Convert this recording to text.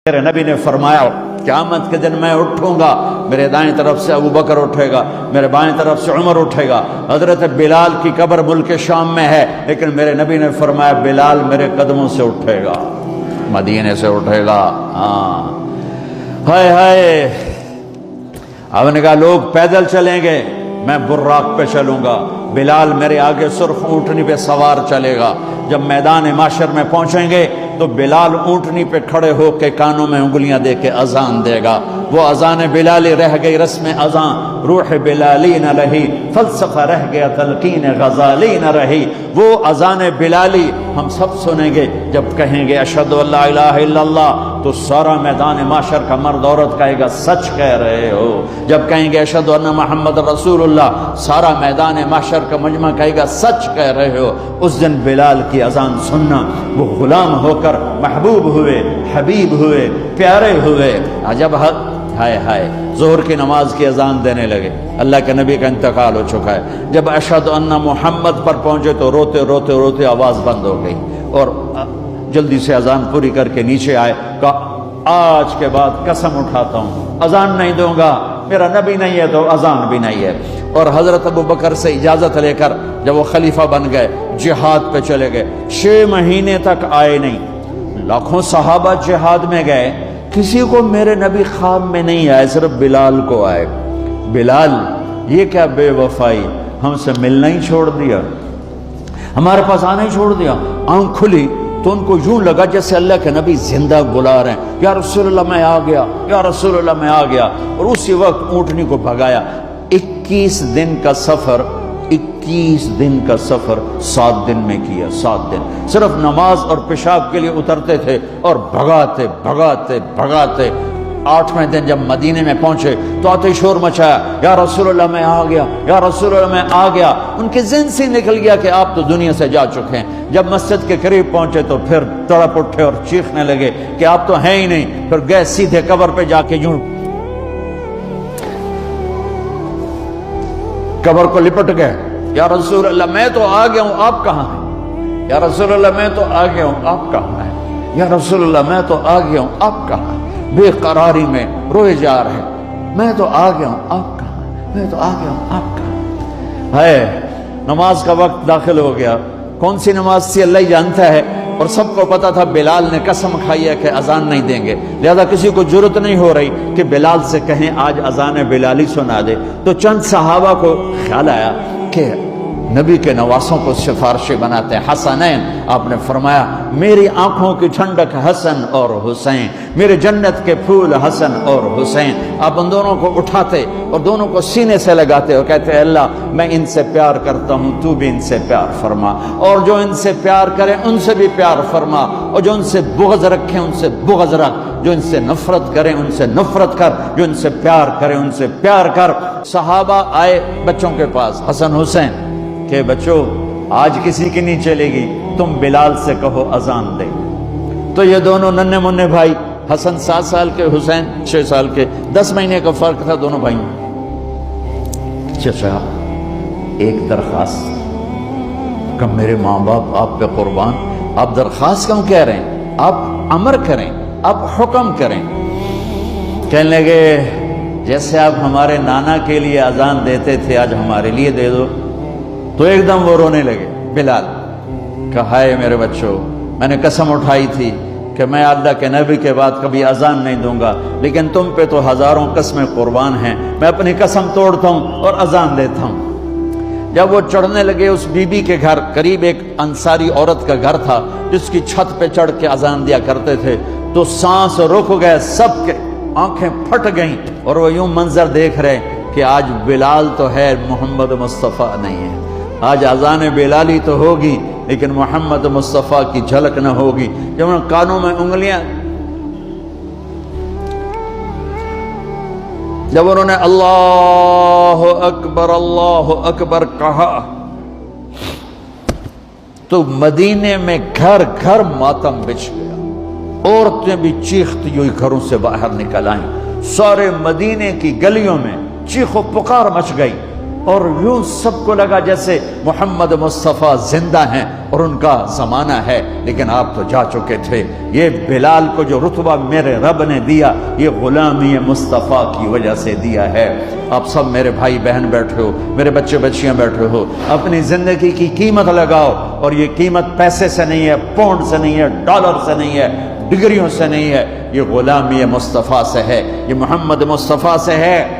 میرے نبی نے فرمایا قیامت کے دن میں اٹھوں گا، میرے دائیں طرف سے ابو بکر اٹھے گا، میرے بائیں طرف سے عمر اٹھے گا۔ حضرت بلال کی قبر ملک شام میں ہے، لیکن میرے نبی نے فرمایا بلال میرے قدموں سے اٹھے گا، مدینے سے اٹھے گا۔ ہائے ہائے، اب نے کہا لوگ پیدل چلیں گے، میں براق پہ چلوں گا، بلال میرے آگے سرخ اونٹنی پہ سوار چلے گا۔ جب میدان معاشر میں پہنچیں گے تو بلال اونٹنی پہ کھڑے ہو کے کانوں میں انگلیاں دے کے اذان دے گا۔ وہ اذان بلالی رہ گئی رسم اذان، روح بلالی نہ رہی، فلسفہ رہ گیا تلقین غزالی نہ رہی۔ وہ اذان بلالی ہم سب سنیں گے جب کہیں گے اشہد ان لا الہ الا اللہ، تو سارا میدان معاشر کا مرد عورت کہے گا سچ کہہ رہے ہو۔ جب کہیں گے اشہد ان محمد رسول اللہ، سارا میدان معاشر کا مجمع کہے گا سچ کہہ رہے ہو۔ اس دن بلال کی اذان سننا، وہ غلام ہو کر محبوب ہوئے، حبیب ہوئے، پیارے ہوئے۔ جب ہائے ہائے ظہر کی نماز کی اذان دینے لگے، اللہ کے نبی کا انتقال ہو چکا ہے، جب اشہد ان محمد پر پہنچے تو روتے روتے روتے آواز بند ہو گئی، اور جلدی سے اذان پوری کر کے نیچے آئے، کہا آج کے بعد قسم اٹھاتا ہوں اذان نہیں دوں گا، میرا نبی نہیں ہے تو اذان بھی نہیں ہے۔ اور حضرت ابو بکر سے اجازت لے کر جب وہ خلیفہ بن گئے، جہاد پہ چلے گئے، 6 مہینے تک آئے نہیں۔ لاکھوں صحابہ جہاد میں گئے، کسی کو میرے نبی خواب میں نہیں آئے، صرف بلال کو آئے۔ بلال یہ کیا بے وفائی، ہم سے ملنا ہی چھوڑ دیا، ہمارے پاس آنا ہی چھوڑ دیا۔ آنکھ کھلی تو ان کو یوں لگا جیسے اللہ کے نبی زندہ بلا رہے ہیں، یا رسول اللہ میں آ گیا، یا رسول اللہ میں آ گیا۔ اور اسی وقت اونٹنی کو بھگایا۔ 21 دن کا سفر، 21 دن کا سفر 7 دن میں کیا، 7 دن صرف نماز اور پیشاب کے لیے اترتے تھے اور بھگاتے بھگاتے بھگاتے۔ 8ویں دن جب مدینے میں پہنچے تو آتے شور مچایا، یا رسول اللہ میں آ گیا، یا رسول اللہ میں آ گیا۔ ان کے ذہن سے نکل گیا کہ آپ تو دنیا سے جا چکے ہیں۔ جب مسجد کے قریب پہنچے تو پھر تڑپ اٹھے اور چیخنے لگے کہ آپ تو ہیں ہی نہیں۔ پھر گئے سیدھے قبر پہ جا کے یوں قبر کو لپٹ گئے، یا رسول اللہ میں تو آ گیا ہوں، آپ کہاں ہیں؟ یا رسول اللہ میں تو آ گیا ہوں، آپ کہاں ہیں؟ یا رسول اللہ میں تو آ گیا ہوں، آپ کہاں ہیں؟ بے قراری میں روئے جا رہے، میں تو آ گیا ہوں، آپ کہاں ہیں؟ میں تو آ گیا ہوں، آپ کہاں ہیں؟ نماز کا وقت داخل ہو گیا۔ کون سی نماز تھی اللہ ہی جانتا ہے، اور سب کو پتا تھا بلال نے قسم کھائی ہے کہ اذان نہیں دیں گے، لہذا کسی کو جرت نہیں ہو رہی کہ بلال سے کہیں آج اذان بلالی سنا دے۔ تو چند صحابہ کو خیال آیا کہ نبی کے نواسوں کو سفارشی بناتے ہیں، حسنین۔ آپ نے فرمایا میری آنکھوں کی ٹھنڈک حسن اور حسین، میرے جنت کے پھول حسن اور حسین۔ آپ ان دونوں کو اٹھاتے اور دونوں کو سینے سے لگاتے اور کہتے ہیں اللہ میں ان سے پیار کرتا ہوں، تو بھی ان سے پیار فرما، اور جو ان سے پیار کرے ان سے بھی پیار فرما، اور جو ان سے بغض رکھے ان سے بغض رکھ، جو ان سے نفرت کرے ان سے نفرت کر، جو ان سے پیار کرے ان سے پیار کر۔ صحابہ آئے بچوں کے پاس، حسن حسین، کہ بچوں آج کسی کی نہیں چلے گی، تم بلال سے کہو اذان دے۔ تو یہ دونوں ننھے منھے بھائی، حسن 7 سال کے، حسین 6 سال کے، 10 مہینے کا فرق تھا دونوں بھائیوں۔ چچا ایک درخواست، کہ میرے ماں باپ آپ پہ قربان، آپ درخواست کیوں کہہ رہے ہیں؟ آپ امر کریں، آپ حکم کریں۔ کہنے لگے جیسے آپ ہمارے نانا کے لیے اذان دیتے تھے آج ہمارے لیے دے دو۔ تو ایک دم وہ رونے لگے بلال، کہ ہائے میرے بچوں، میں نے قسم اٹھائی تھی کہ میں اللہ کے نبی کے بعد کبھی اذان نہیں دوں گا، لیکن تم پہ تو ہزاروں قسمیں قربان ہیں، میں اپنی قسم توڑتا ہوں اور اذان دیتا ہوں۔ جب وہ چڑھنے لگے اس بی بی کے گھر، قریب ایک انصاری عورت کا گھر تھا جس کی چھت پہ چڑھ کے اذان دیا کرتے تھے، تو سانس رک گئے سب کے، آنکھیں پھٹ گئیں، اور وہ یوں منظر دیکھ رہے کہ آج بلال تو ہے، محمد مصطفیٰ نہیں ہے۔ آج اذان بلالی تو ہوگی لیکن محمد مصطفیٰ کی جھلک نہ ہوگی۔ جب انہوں نے کانوں میں انگلیاں، جب انہوں نے اللہ اکبر کہا تو مدینے میں گھر گھر ماتم بچھ گیا، عورتیں بھی چیختی ہوئی گھروں سے باہر نکل آئیں، سارے مدینے کی گلیوں میں چیخ و پکار مچ گئی، اور یوں سب کو لگا جیسے محمد مصطفیٰ زندہ ہیں، اور ان کا زمانہ ہے، لیکن آپ تو جا چکے تھے۔ یہ بلال کو جو رتبہ میرے رب نے دیا، یہ غلامی مصطفیٰ کی وجہ سے دیا ہے۔ آپ سب میرے بھائی بہن بیٹھے ہو، میرے بچے بچیاں بیٹھے ہو، اپنی زندگی کی قیمت لگاؤ، اور یہ قیمت پیسے سے نہیں ہے، پاؤنڈ سے نہیں ہے، ڈالر سے نہیں ہے، ڈگریوں سے نہیں ہے، یہ غلامی مصطفیٰ سے ہے، یہ محمد مصطفیٰ سے ہے۔